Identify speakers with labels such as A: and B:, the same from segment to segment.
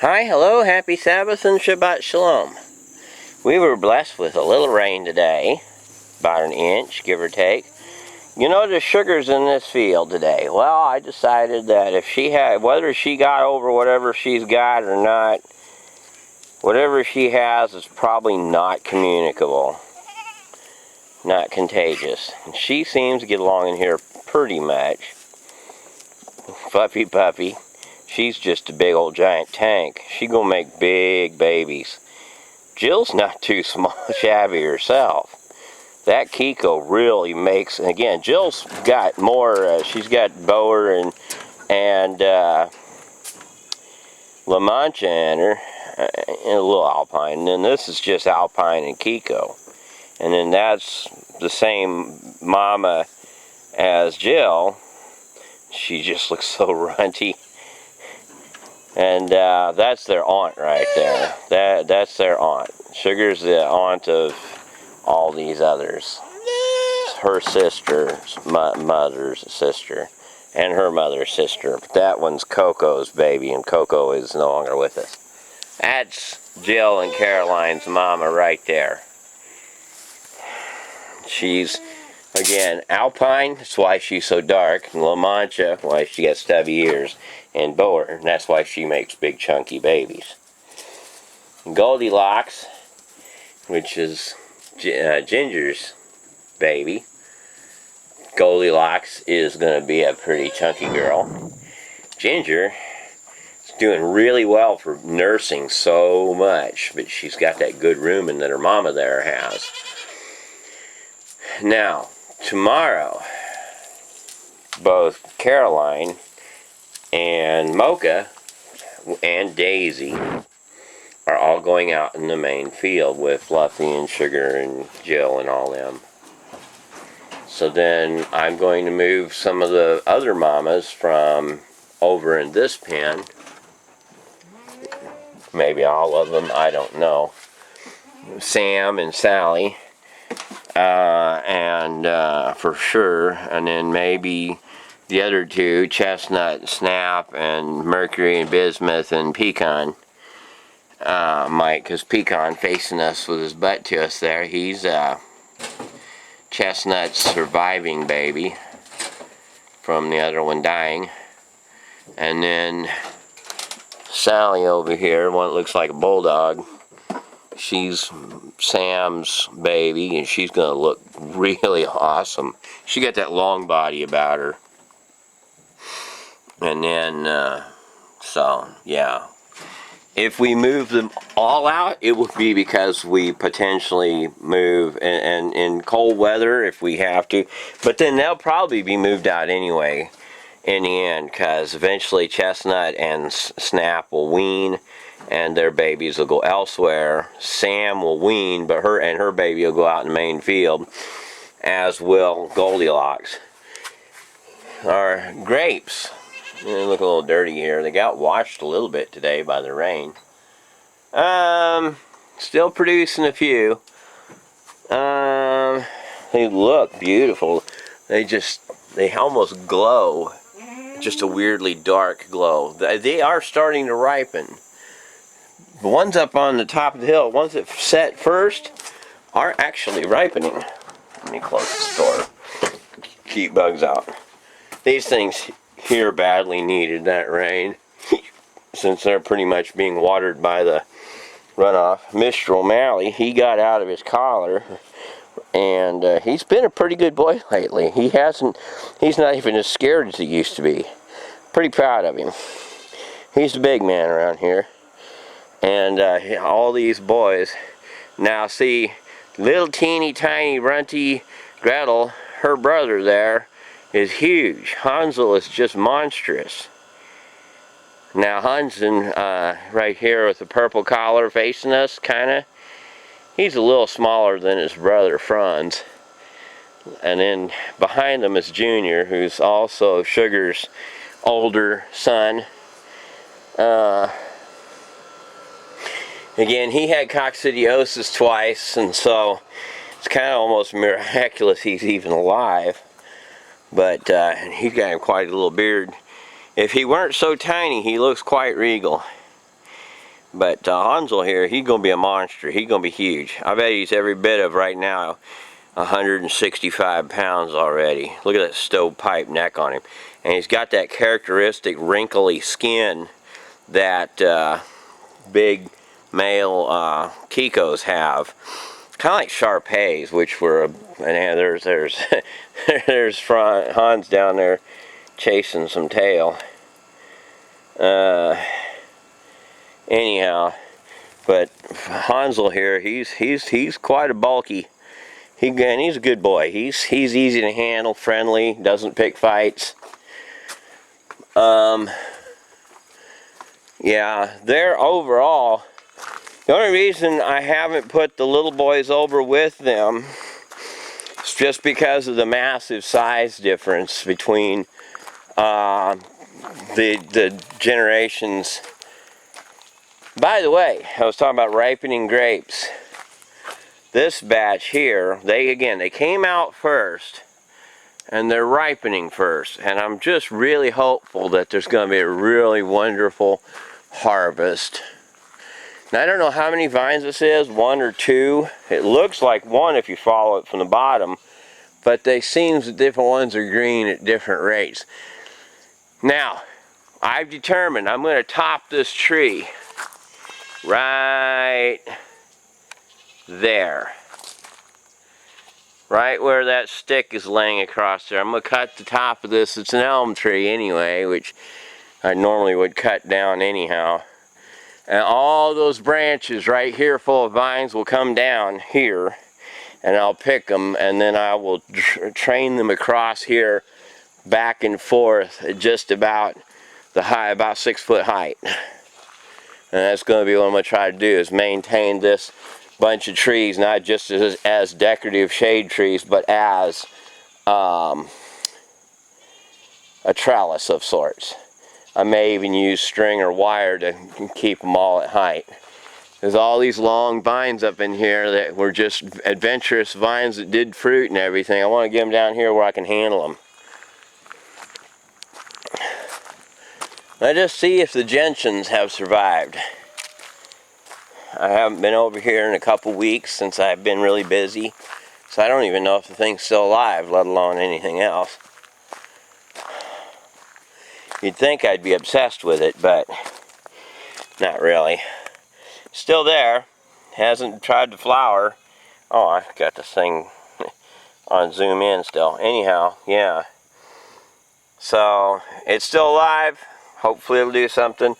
A: Hi, hello, happy Sabbath and Shabbat Shalom. We were blessed with a little rain today, about an inch, give or take. You know, there's sugars in this field today. Well, I decided that if she had, whether she got over whatever she's got or not, whatever she has is probably not communicable, not contagious. And she seems to get along in here pretty much. Fluffy puppy. She's just a big old giant tank. She gonna make big babies. Jill's not too small, shabby herself. That Kiko really makes, and again, Jill's got more, she's got Boer and La Mancha in her, and a little Alpine. And then this is just Alpine and Kiko. And then that's the same mama as Jill. She just looks so runty. And that's their aunt right there. That's their aunt. Sugar's the aunt of all these others. It's her sister's mother's sister, and her mother's sister. But that one's Coco's baby, and Coco is no longer with us. That's Jill and Caroline's mama right there. She's, again, Alpine, that's why she's so dark, and La Mancha, why she got stubby ears, and Boer, and that's why she makes big chunky babies. Goldilocks, which is Ginger's baby. Goldilocks is going to be a pretty chunky girl. Ginger is doing really well for nursing so much, but she's got that good rooming that her mama there has. Now, tomorrow, both Caroline and Mocha and Daisy are all going out in the main field with Fluffy and Sugar and Jill and all them. So then I'm going to move some of the other mamas from over in this pen. Maybe all of them, I don't know. Sam and Sally. For sure. And then maybe the other two, Chestnut, Snap, and Mercury and Bismuth and Pecan. Mike, because Pecan facing us with his butt to us there. He's Chestnut's surviving baby from the other one dying. And then Sally over here, one that looks like a bulldog. She's Sam's baby, and she's going to look really awesome. She got that long body about her. And then, so, yeah. If we move them all out, it would be because we potentially move and in cold weather if we have to. But then they'll probably be moved out anyway in the end, because eventually Chestnut and Snap will wean, and their babies will go elsewhere. Sam will wean, but her baby will go out in the main field, as will Goldilocks. Our grapes, they look a little dirty here. They got washed a little bit today by the rain. Still producing a few. They look beautiful. They almost glow. Just a weirdly dark glow. They are starting to ripen. The ones up on the top of the hill, ones that set first, are actually ripening. Let me close the door. Keep bugs out. These things here badly needed that rain, since they're pretty much being watered by the runoff. Mr. O'Malley, he got out of his collar, and he's been a pretty good boy lately. He's not even as scared as he used to be. Pretty proud of him. He's the big man around here. And all these boys now see little teeny tiny runty Gretel, her brother there, is huge. Hansel is just monstrous. Now Hansen, right here with the purple collar facing us, kinda, he's a little smaller than his brother Franz. And then behind them is Junior, who's also Sugar's older son. Again, he had coccidiosis twice, and so it's kind of almost miraculous he's even alive. But he's got quite a little beard. If he weren't so tiny, he looks quite regal. But Hansel here, he's going to be a monster. He's going to be huge. I bet he's every bit of, right now, 165 pounds already. Look at that stovepipe neck on him. And he's got that characteristic wrinkly skin that big male Kikos have. Kind of like Shar-Peis, which were, and there's there's Hans down there chasing some tail. Anyhow, but Hansel here, he's quite a bulky. And he's a good boy. He's easy to handle, friendly, doesn't pick fights. Yeah, they're overall. The only reason I haven't put the little boys over with them is just because of the massive size difference between the generations. By the way, I was talking about ripening grapes. This batch here, they came out first, and they're ripening first. And I'm just really hopeful that there's going to be a really wonderful harvest. Now, I don't know how many vines this is, 1 or 2. It looks like 1 if you follow it from the bottom, but they seem that different ones are green at different rates. Now, I've determined I'm going to top this tree right there. Right where that stick is laying across there. I'm going to cut the top of this. It's an elm tree anyway, which I normally would cut down anyhow. And all those branches right here full of vines will come down here, and I'll pick them, and then I will train them across here back and forth at just about the height, about 6 foot height. And that's going to be what I'm going to try to do, is maintain this bunch of trees not just as decorative shade trees, but as a trellis of sorts. I may even use string or wire to keep them all at height. There's all these long vines up in here that were just adventurous vines that did fruit and everything. I want to get them down here where I can handle them. Let's just see if the gentians have survived. I haven't been over here in a couple weeks since I've been really busy, so I don't even know if the thing's still alive, let alone anything else. You'd think I'd be obsessed with it, but not really. Still there. Hasn't tried to flower. Oh, I've got this thing on zoom in still. Anyhow, yeah. So, it's still alive. Hopefully it'll do something.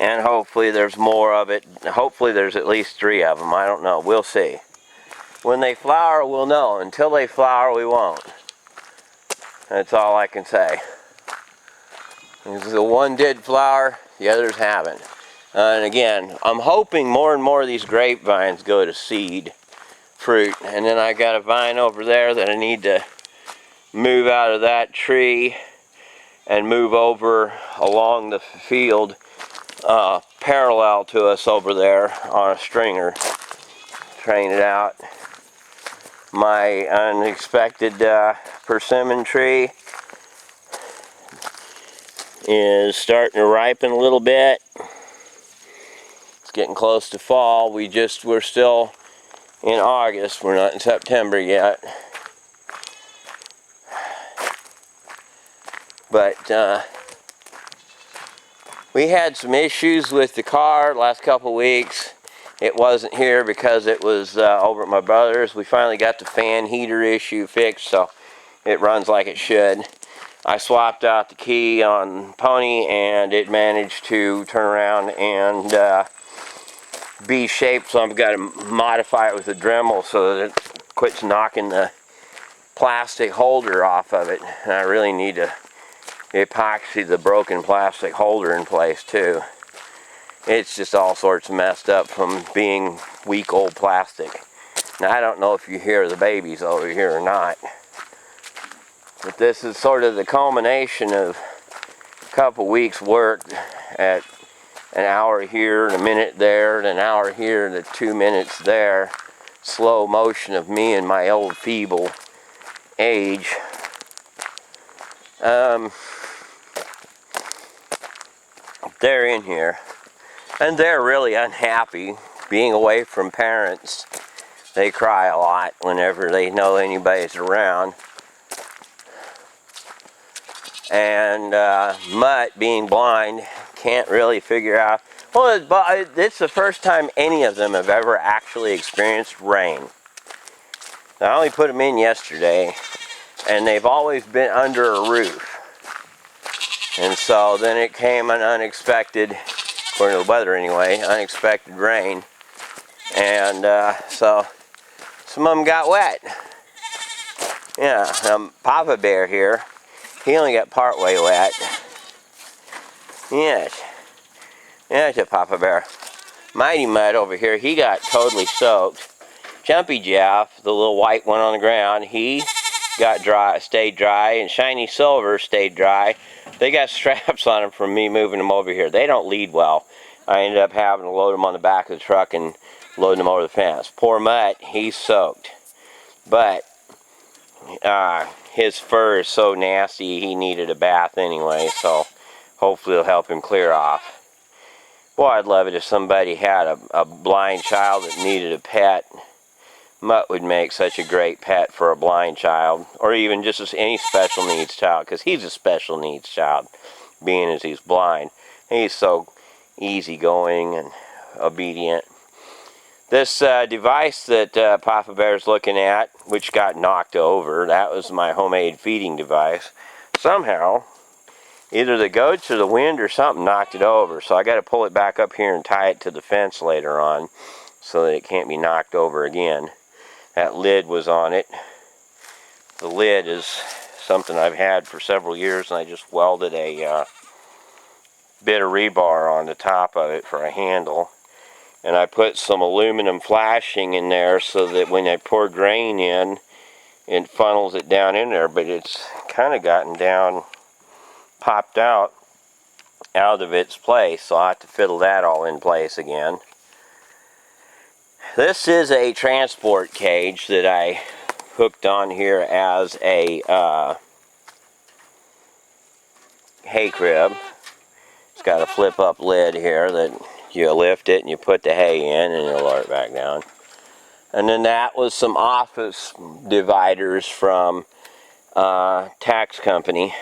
A: And hopefully there's more of it. Hopefully there's at least 3 of them. I don't know. We'll see. When they flower, we'll know. Until they flower, we won't. That's all I can say. The one did flower, the others haven't. And again, I'm hoping more and more of these grapevines go to seed fruit. And then I got a vine over there that I need to move out of that tree and move over along the field parallel to us over there on a stringer. Train it out. My unexpected persimmon tree is starting to ripen a little bit. It's getting close to fall. We're still in August. We're not in September yet. But we had some issues with the car last couple weeks. It wasn't here because it was over at my brother's. We finally got the fan heater issue fixed, so it runs like it should. I swapped out the key on Pony, and it managed to turn around and be shaped, so I've got to modify it with a Dremel so that it quits knocking the plastic holder off of it. And I really need to epoxy the broken plastic holder in place too. It's just all sorts of messed up from being weak old plastic. Now I don't know if you hear the babies over here or not, but this is sort of the culmination of a couple weeks work at an hour here and a minute there and an hour here and 2 minutes there. Slow motion of me and my old feeble age. They're in here. And they're really unhappy being away from parents. They cry a lot whenever they know anybody's around. And Mutt, being blind, can't really figure out. Well, it's the first time any of them have ever actually experienced rain. I only put them in yesterday, and they've always been under a roof. And so then it came an unexpected, according to the weather anyway, unexpected rain. And so some of them got wet. Yeah, Papa Bear here, he only got part way wet. Yes, there's a Papa Bear. Mighty Mutt over here, he got totally soaked. Jumpy Jeff, the little white one on the ground, he got dry, stayed dry, and Shiny Silver stayed dry. They got straps on them from me moving them over here. They don't lead well. I ended up having to load them on the back of the truck and loading them over the fence. Poor Mutt, he's soaked. But his fur is so nasty, he needed a bath anyway, so hopefully it'll help him clear off. Boy, I'd love it if somebody had a blind child that needed a pet. Mutt would make such a great pet for a blind child, or even just any special needs child, because he's a special needs child, being as he's blind. He's so easygoing and obedient. This device that Papa Bear's looking at, which got knocked over, that was my homemade feeding device. Somehow, either the goats or the wind or something knocked it over, so I got to pull it back up here and tie it to the fence later on so that it can't be knocked over again. That lid was on it. The lid is something I've had for several years, and I just welded a bit of rebar on the top of it for a handle. And I put some aluminum flashing in there so that when I pour grain in, it funnels it down in there, but it's kind of gotten down, popped out of its place, so I'll have to fiddle that all in place again. This is a transport cage that I hooked on here as a hay crib. It's got a flip-up lid here that you lift it and you put the hay in and it'll lower it back down. And then that was some office dividers from tax company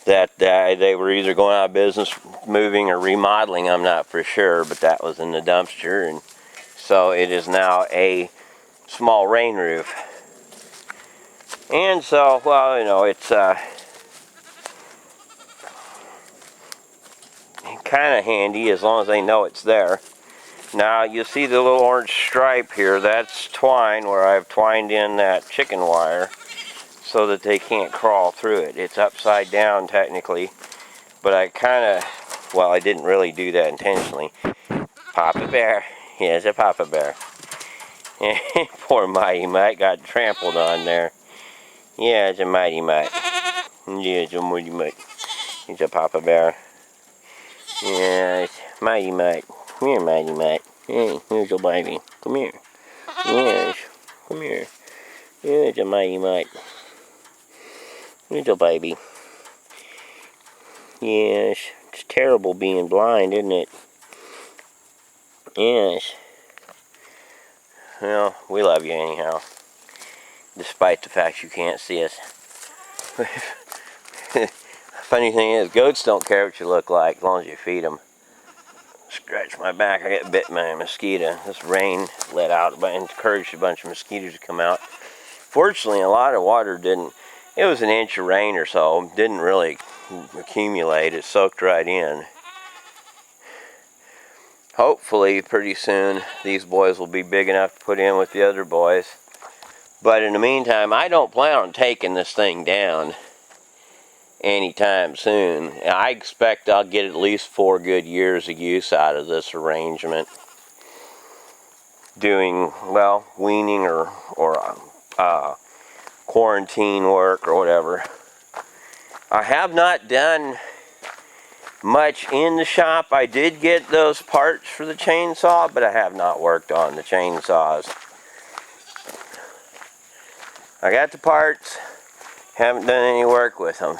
A: that they were either going out of business, moving, or remodeling. I'm not for sure, but that was in the dumpster, and so it is now a small rain roof. And so, well, you know, it's kind of handy as long as they know it's there. Now, you see the little orange stripe here, that's twine, where I've twined in that chicken wire so that they can't crawl through it. It's upside down technically, but I kind of, well, I didn't really do that intentionally. Papa Bear, here's a Papa Bear. Poor Mighty Mutt got trampled on there. Yeah, it's a Mighty Mutt. Yeah, it's a Mighty Mutt. It's a Papa Bear. Yeah, it's Mighty Mutt. Come here, Mighty Mutt. Hey, here's your baby. Come here. Yes, come here. Here's a Mighty Mutt. Here's your baby. Yes, it's terrible being blind, isn't it? Yes. Well, we love you anyhow, despite the fact you can't see us. Funny thing is, goats don't care what you look like as long as you feed them. Scratch my back, I get bit by a mosquito. This rain let out, but encouraged a bunch of mosquitoes to come out. Fortunately, a lot of water didn't, it was an inch of rain or so, didn't really accumulate, it soaked right in. Hopefully, pretty soon, these boys will be big enough to put in with the other boys. But in the meantime, I don't plan on taking this thing down anytime soon. I expect I'll get at least 4 good years of use out of this arrangement. Doing, well, weaning or quarantine work or whatever. I have not done much in the shop. I did get those parts for the chainsaw, but I have not worked on the chainsaws. I got the parts, haven't done any work with them.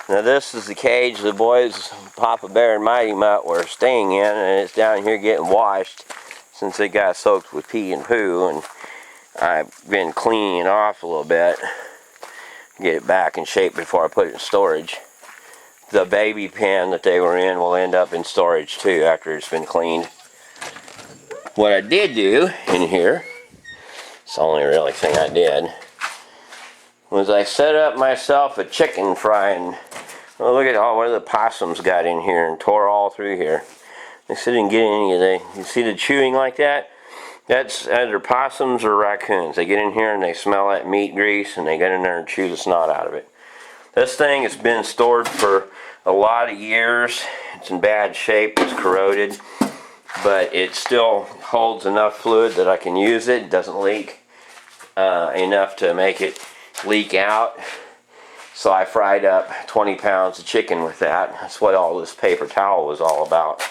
A: Now this is the cage the boys, Papa Bear and Mighty Mutt, were staying in, and it's down here getting washed since it got soaked with pee and poo, and I've been cleaning it off a little bit, get it back in shape before I put it in storage. The baby pen that they were in will end up in storage too after it's been cleaned. What I did do in here, it's the only really thing I did, was I set up myself a chicken frying. Oh, look at what the possums got in here and tore all through here. They said didn't get any of the, you see the chewing like that? That's either possums or raccoons. They get in here and they smell that meat grease and they get in there and chew the snot out of it. This thing has been stored for a lot of years. It's in bad shape, it's corroded, but it still holds enough fluid that I can use it. It doesn't leak enough to make it leak out. So I fried up 20 pounds of chicken with that. That's what all this paper towel was all about.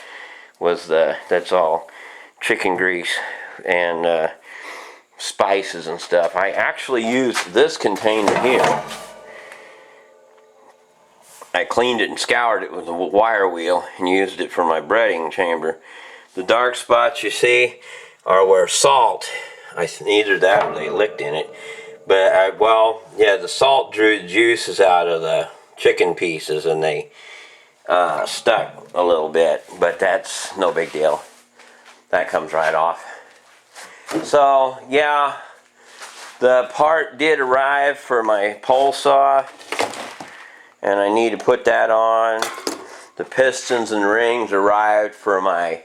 A: That's all chicken grease and spices and stuff. I actually used this container here. I cleaned it and scoured it with a wire wheel and used it for my breading chamber. The dark spots you see are where salt, either that or they licked in it. But the salt drew the juices out of the chicken pieces and they stuck a little bit, but that's no big deal. That comes right off. So yeah, the part did arrive for my pole saw, and I need to put that on. The pistons and rings arrived for my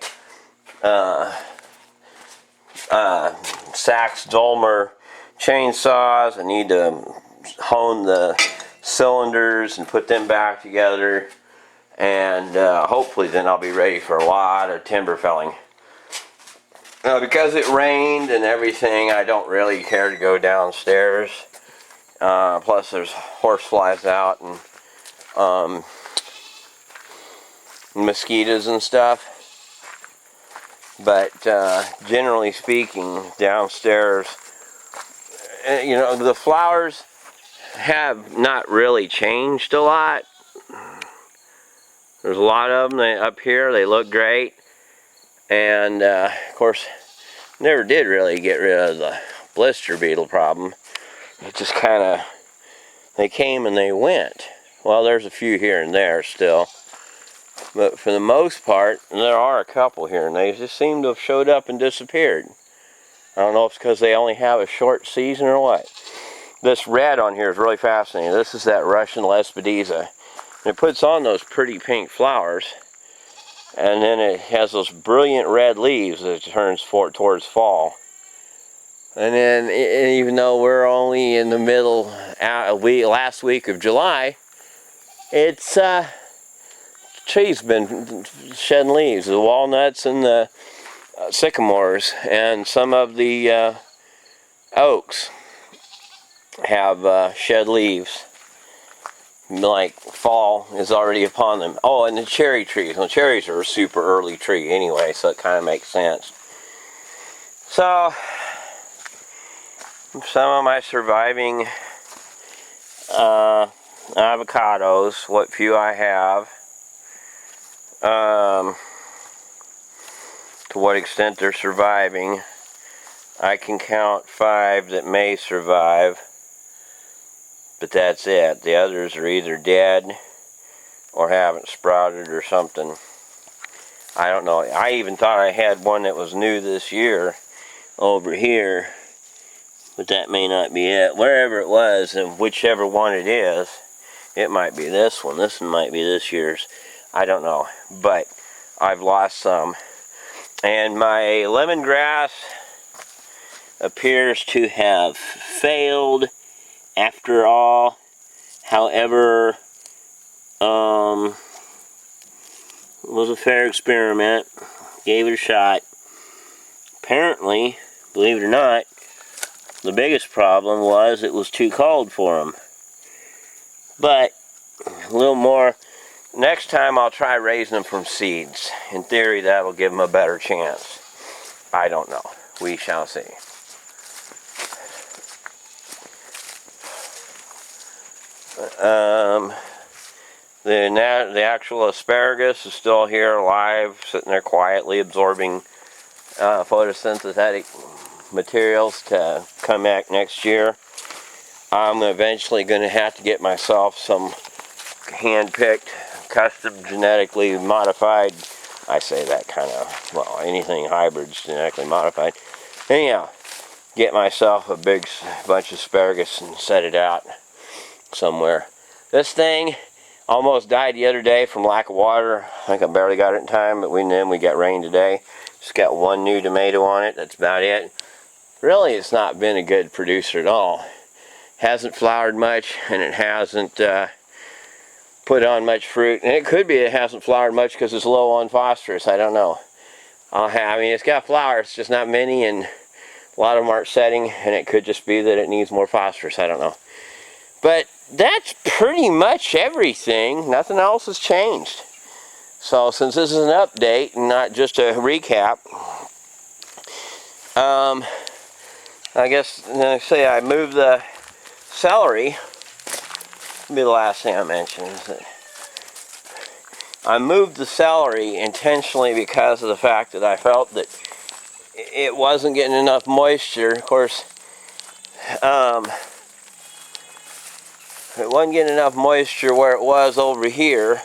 A: Sachs Dolmer chainsaws. I need to hone the cylinders and put them back together, and hopefully then I'll be ready for a lot of timber felling. Because it rained and everything, I don't really care to go downstairs. Plus there's horseflies out and mosquitoes and stuff. But generally speaking, downstairs, the flowers have not really changed a lot. There's a lot of them up here. They look great. And of course, never did really get rid of the blister beetle problem. It just kind of, they came and they went. Well, there's a few here and there still. But for the most part, and there are a couple here, and they just seem to have showed up and disappeared. I don't know if it's because they only have a short season or what. This red on here is really fascinating. This is that Russian Lespedeza. It puts on those pretty pink flowers, and then it has those brilliant red leaves that it turns towards fall. And then, even though we're only in the middle, last week of July, it's tree's been shedding leaves. The walnuts and the sycamores and some of the oaks have shed leaves. Like fall is already upon them. Oh, and the cherry trees. Well, cherries are a super early tree anyway, so it kind of makes sense. So, some of my surviving avocados, what few I have, to what extent they're surviving, I can count 5 that may survive. But that's it. The others are either dead or haven't sprouted or something. I don't know. I even thought I had one that was new this year over here, but that may not be it. Wherever it was, and whichever one it is, it might be this one. This one might be this year's. I don't know. But I've lost some. And my lemongrass appears to have failed after all. However, it was a fair experiment. Gave it a shot. Apparently, believe it or not, the biggest problem was it was too cold for them. But a little more. Next time I'll try raising them from seeds. In theory, that'll give them a better chance. I don't know. We shall see. The actual asparagus is still here alive, sitting there quietly absorbing photosynthetic materials to come back next year. I'm eventually going to have to get myself some hand-picked, custom genetically modified, I say that kind of, well, anything hybrid's genetically modified. Anyhow, get myself a big bunch of asparagus and set it out somewhere. This thing almost died the other day from lack of water. I think I barely got it in time, but then we got rain today. Just got one new tomato on it, that's about it. Really, it's not been a good producer at all. Hasn't flowered much, and it hasn't put on much fruit. And it could be it hasn't flowered much because it's low on phosphorus. I don't know. I mean, it's got flowers, just not many, and a lot of them aren't setting, and it could just be that it needs more phosphorus. I don't know. But that's pretty much everything. Nothing else has changed. So since this is an update and not just a recap, I guess say I moved the celery. That'll be the last thing I mentioned. Is that I moved the celery intentionally because of the fact that I felt that it wasn't getting enough moisture. Of course, it wasn't getting enough moisture where it was over here,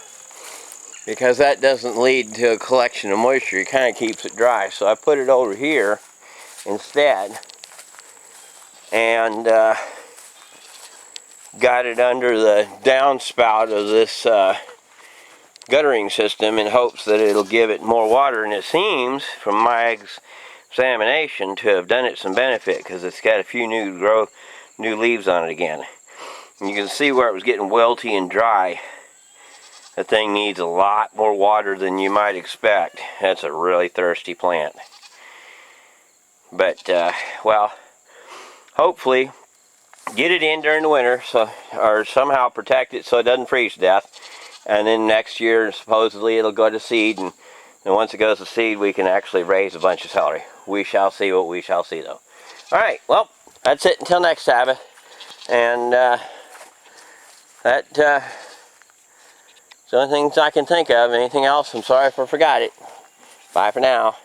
A: because that doesn't lead to a collection of moisture. It kind of keeps it dry. So I put it over here instead, and got it under the downspout of this guttering system in hopes that it'll give it more water. And it seems, from my examination, to have done it some benefit, because it's got a few new leaves on it again. And you can see where it was getting wilty and dry. The thing needs a lot more water than you might expect. That's a really thirsty plant. But, well, hopefully get it in during the winter, so, or somehow protect it so it doesn't freeze to death. And then next year, supposedly, it'll go to seed. And once it goes to seed, we can actually raise a bunch of celery. We shall see what we shall see, though. Alright, well, that's it until next Sabbath. And, that's the only things I can think of. Anything else, I'm sorry if I forgot it. Bye for now.